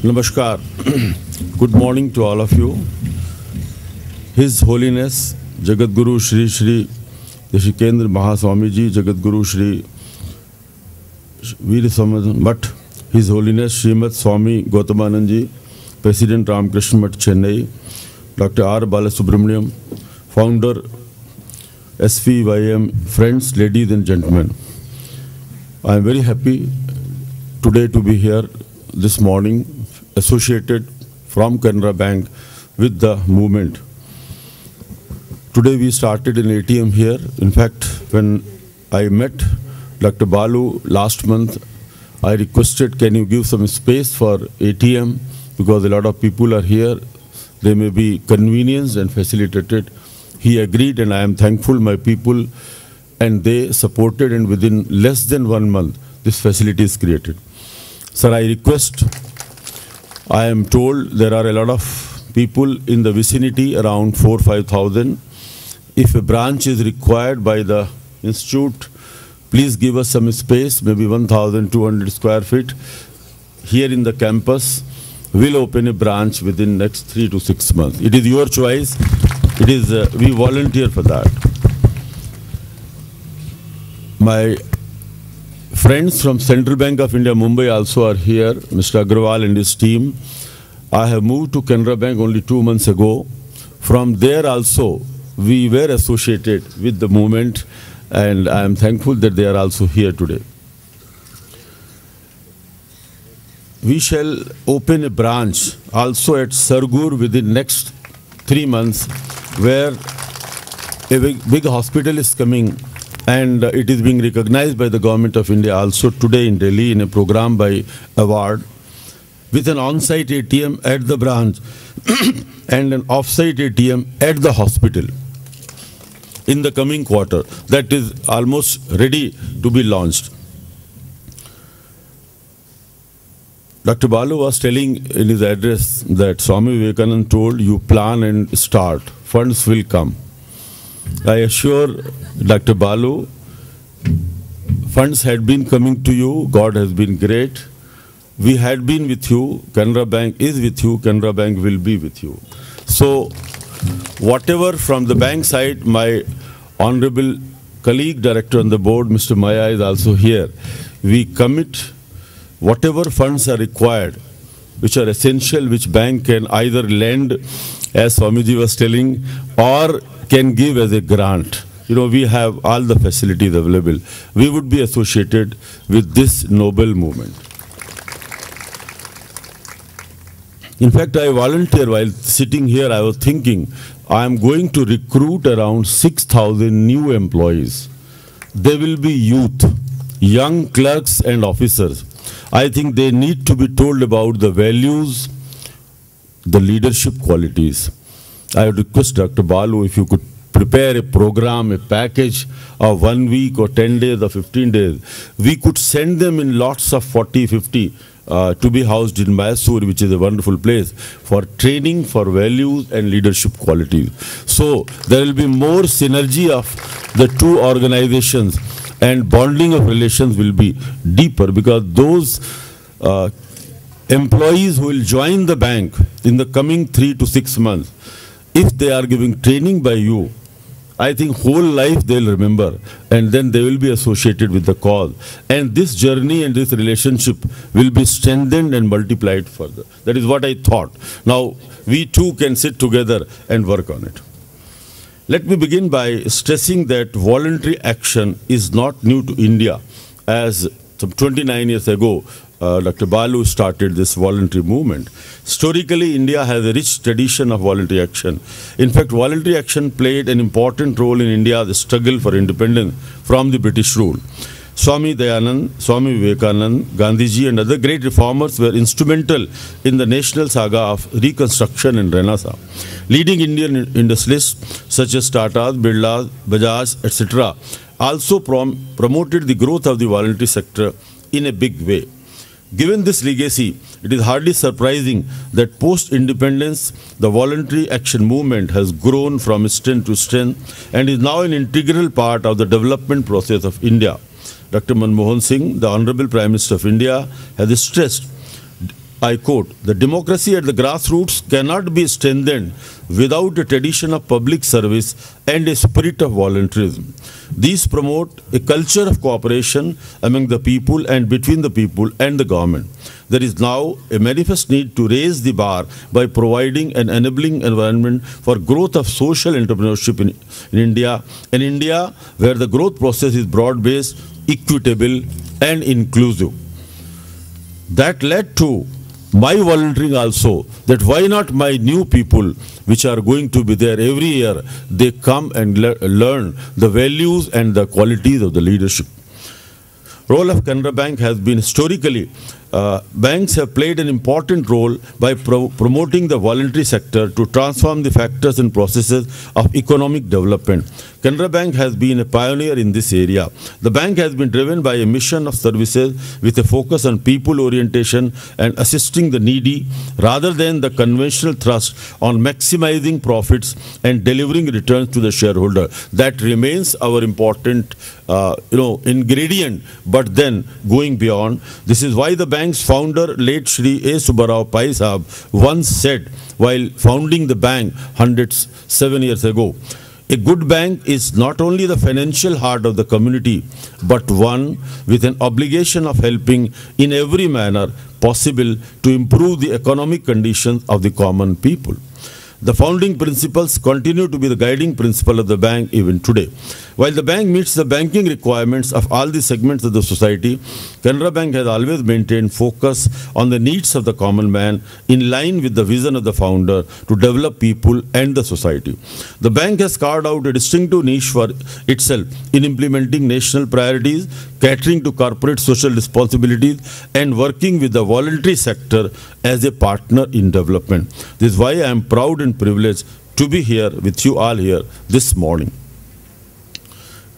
Namaskar. Good morning to all of you. His Holiness Jagadguru Sri Kendra Mahaswamiji, Jagadguru Sri Veer Samadan Math, His Holiness Srimad Swami Gautamananji, President Ramakrishna Math Chennai, Dr. R. Balasubramaniam, Founder SVYM, friends, ladies and gentlemen. I am very happy today to be here this morning, associated from Canara Bank with the movement. Today we started an ATM here. In fact, when I met Dr. Balu last month, I requested, can you give some space for ATM, because a lot of people are here. They may be convenienced and facilitated. He agreed, and I am thankful my people, and they supported, and within less than 1 month, this facility is created. Sir, I request, I am told there are a lot of people in the vicinity, around 4,000-5,000. If a branch is required by the institute, please give us some space, maybe 1,200 square feet. Here in the campus, we'll open a branch within next 3 to 6 months. It is your choice. It is, we volunteer for that. My friends from Central Bank of India, Mumbai also are here, Mr. Agrawal and his team. I have moved to Canara Bank only 2 months ago. From there also, we were associated with the movement, and I am thankful that they are also here today. We shall open a branch also at Sargur within next 3 months, where a big hospital is coming, and it is being recognized by the Government of India also today in Delhi in a program by award, with an on-site ATM at the branch and an off-site ATM at the hospital in the coming quarter. That is almost ready to be launched. Dr. Balu was telling in his address that Swami Vivekananda told you plan and start, funds will come. I assure Dr. Balu, funds had been coming to you, God has been great. We had been with you, Canara Bank is with you, Canara Bank will be with you. So, whatever from the bank side, my honorable colleague, director on the board, Mr. Maya is also here. We commit whatever funds are required, which are essential, which bank can either lend, as Swamiji was telling, or can give as a grant. You know, we have all the facilities available. We would be associated with this noble movement. In fact, I volunteer while sitting here. I was thinking, I am going to recruit around 6,000 new employees. They will be youth, young clerks and officers. I think they need to be told about the values, the leadership qualities. I would request Dr. Balu, if you could prepare a program, a package of 1 week or 10 days or 15 days. We could send them in lots of 40, 50 to be housed in Mysore, which is a wonderful place, for training for values and leadership qualities. So there will be more synergy of the two organizations, and bonding of relations will be deeper, because those employees who will join the bank in the coming 3 to 6 months, if they are giving training by you, I think whole life they'll remember, and then they will be associated with the cause. And this journey and this relationship will be strengthened and multiplied further. That is what I thought. Now, we too can sit together and work on it. Let me begin by stressing that voluntary action is not new to India. As some 29 years ago, Dr. Balu started this voluntary movement. Historically, India has a rich tradition of voluntary action. In fact, voluntary action played an important role in India's struggle for independence from the British rule. Swami Dayanand, Swami Vivekananda, Gandhiji and other great reformers were instrumental in the national saga of reconstruction and Renaissance. Leading Indian industrialists such as Tata, Birla, Bajaj, etc. also promoted the growth of the voluntary sector in a big way. Given this legacy, it is hardly surprising that post-independence, the voluntary action movement has grown from strength to strength and is now an integral part of the development process of India. Dr. Manmohan Singh, the Honorable Prime Minister of India, has stressed I quote, "The democracy at the grassroots cannot be strengthened without a tradition of public service and a spirit of volunteerism. These promote a culture of cooperation among the people and between the people and the government. There is now a manifest need to raise the bar by providing an enabling environment for growth of social entrepreneurship in India, an India where the growth process is broad-based, equitable, and inclusive." That led to my volunteering also, that why not my new people which are going to be there every year, they come and learn the values and the qualities of the leadership. Role of Canara Bank has been historically, banks have played an important role by promoting the voluntary sector to transform the factors and processes of economic development. Canara Bank has been a pioneer in this area. The bank has been driven by a mission of services with a focus on people orientation and assisting the needy rather than the conventional thrust on maximizing profits and delivering returns to the shareholder. That remains our important ingredient, but then going beyond. This is why the bank's founder, late Sri.R.K. Pai Sahab, once said while founding the bank 107 years ago, "A good bank is not only the financial heart of the community, but one with an obligation of helping in every manner possible to improve the economic conditions of the common people." The founding principles continue to be the guiding principle of the bank even today. While the bank meets the banking requirements of all the segments of the society, Canara Bank has always maintained focus on the needs of the common man in line with the vision of the founder to develop people and the society. The bank has carved out a distinctive niche for itself in implementing national priorities, catering to corporate social responsibilities, and working with the voluntary sector as a partner in development. This is why I am proud and privileged to be here with you all here this morning.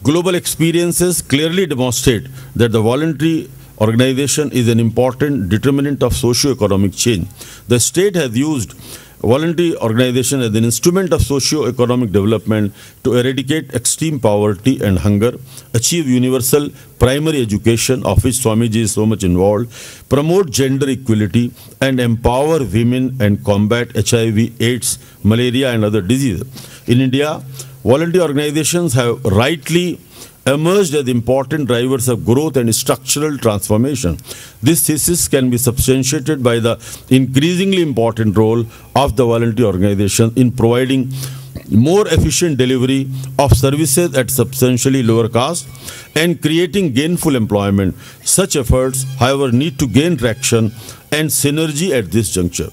Global experiences clearly demonstrate that the voluntary organization is an important determinant of socio-economic change. The state has used voluntary organization as an instrument of socio-economic development to eradicate extreme poverty and hunger, achieve universal primary education, of which Swamiji is so much involved, promote gender equality, and empower women and combat HIV, AIDS, malaria, and other diseases. In India, voluntary organizations have rightly emerged as important drivers of growth and structural transformation. This thesis can be substantiated by the increasingly important role of the voluntary organization in providing more efficient delivery of services at substantially lower cost and creating gainful employment. Such efforts, however, need to gain traction and synergy at this juncture.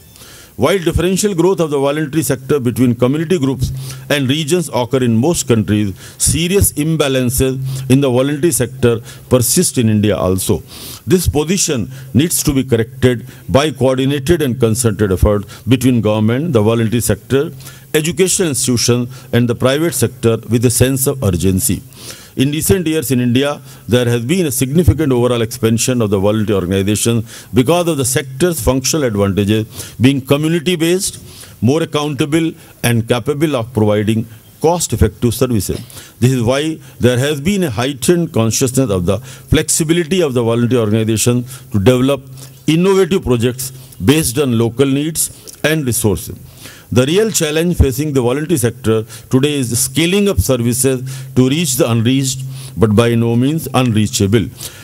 While differential growth of the voluntary sector between community groups and regions occur in most countries, serious imbalances in the voluntary sector persist in India also. This position needs to be corrected by coordinated and concerted effort between government, the voluntary sector, educational institutions, and the private sector with a sense of urgency. In recent years in India, there has been a significant overall expansion of the voluntary organization because of the sector's functional advantages being community-based, more accountable, and capable of providing cost-effective services. This is why there has been a heightened consciousness of the flexibility of the voluntary organization to develop innovative projects based on local needs and resources. The real challenge facing the voluntary sector today is scaling up services to reach the unreached, but by no means unreachable.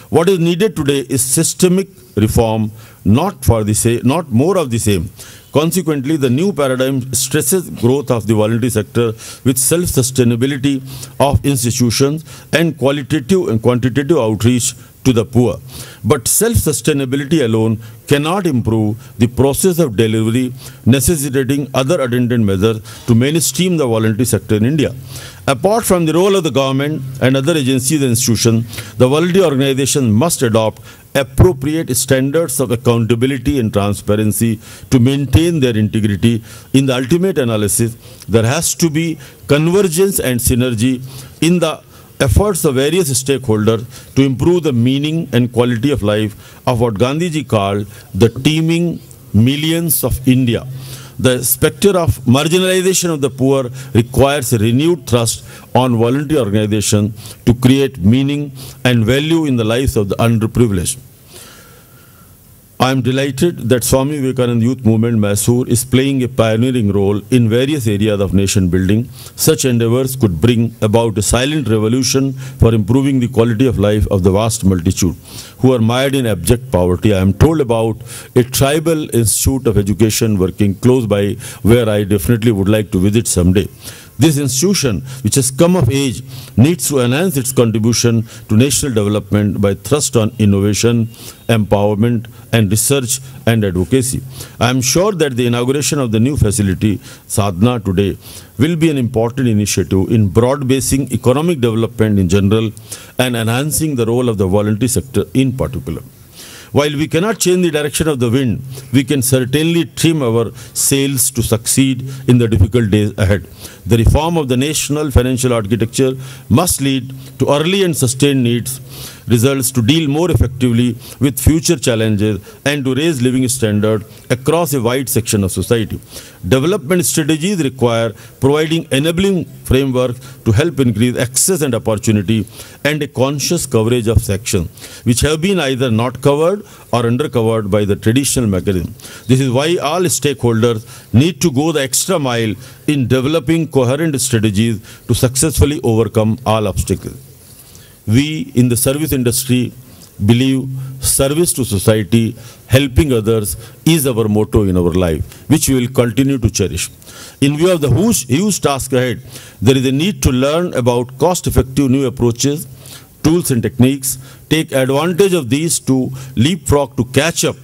What is needed today is systemic reform, not more of the same. Consequently, the new paradigm stresses growth of the voluntary sector with self-sustainability of institutions and qualitative and quantitative outreach to the poor. But self-sustainability alone cannot improve the process of delivery, necessitating other attendant measures to mainstream the voluntary sector in India. Apart from the role of the government and other agencies and institutions, the voluntary organization must adopt appropriate standards of accountability and transparency to maintain their integrity. In the ultimate analysis, there has to be convergence and synergy in the efforts of various stakeholders to improve the meaning and quality of life of what Gandhiji called the teeming millions of India. The specter of marginalization of the poor requires a renewed thrust on voluntary organization to create meaning and value in the lives of the underprivileged. I am delighted that Swami Vivekananda Youth Movement Mysore is playing a pioneering role in various areas of nation building. Such endeavors could bring about a silent revolution for improving the quality of life of the vast multitude who are mired in abject poverty. I am told about a tribal institute of education working close by where I definitely would like to visit someday. This institution, which has come of age, needs to enhance its contribution to national development by thrust on innovation, empowerment, and research and advocacy. I am sure that the inauguration of the new facility, Sadhana, today, will be an important initiative in broad-basing economic development in general and enhancing the role of the voluntary sector in particular. While we cannot change the direction of the wind, we can certainly trim our sails to succeed in the difficult days ahead. The reform of the national financial architecture must lead to early and sustained needs, results to deal more effectively with future challenges and to raise living standard across a wide section of society. Development strategies require providing enabling framework to help increase access and opportunity and a conscious coverage of sections which have been either not covered or undercovered by the traditional mechanism. This is why all stakeholders need to go the extra mile in developing coherent strategies to successfully overcome all obstacles. We in the service industry believe service to society, helping others is our motto in our life, which we will continue to cherish. In view of the huge task ahead, there is a need to learn about cost-effective new approaches, tools and techniques, take advantage of these to leapfrog to catch up,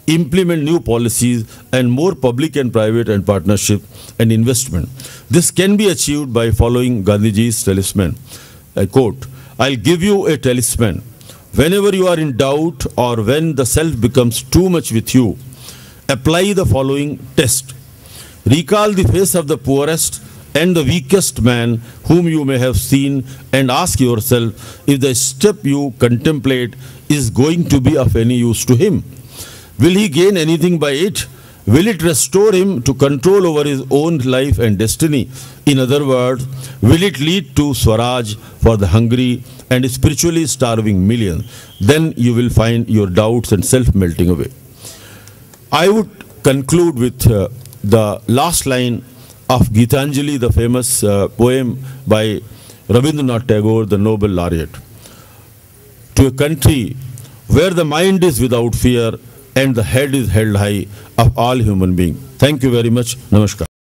implement new policies and more public and private and partnership and investment. This can be achieved by following Gandhiji's talisman. I quote, "I'll give you a talisman. Whenever you are in doubt or when the self becomes too much with you, apply the following test. Recall the face of the poorest and the weakest man whom you may have seen and ask yourself if the step you contemplate is going to be of any use to him. Will he gain anything by it? Will it restore him to control over his own life and destiny? In other words, will it lead to Swaraj for the hungry and spiritually starving millions? Then you will find your doubts and self melting away." I would conclude with the last line of Gitanjali, the famous poem by Rabindranath Tagore, the Nobel laureate. "To a country where the mind is without fear and the head is held high of all human beings." Thank you very much. Namaskar.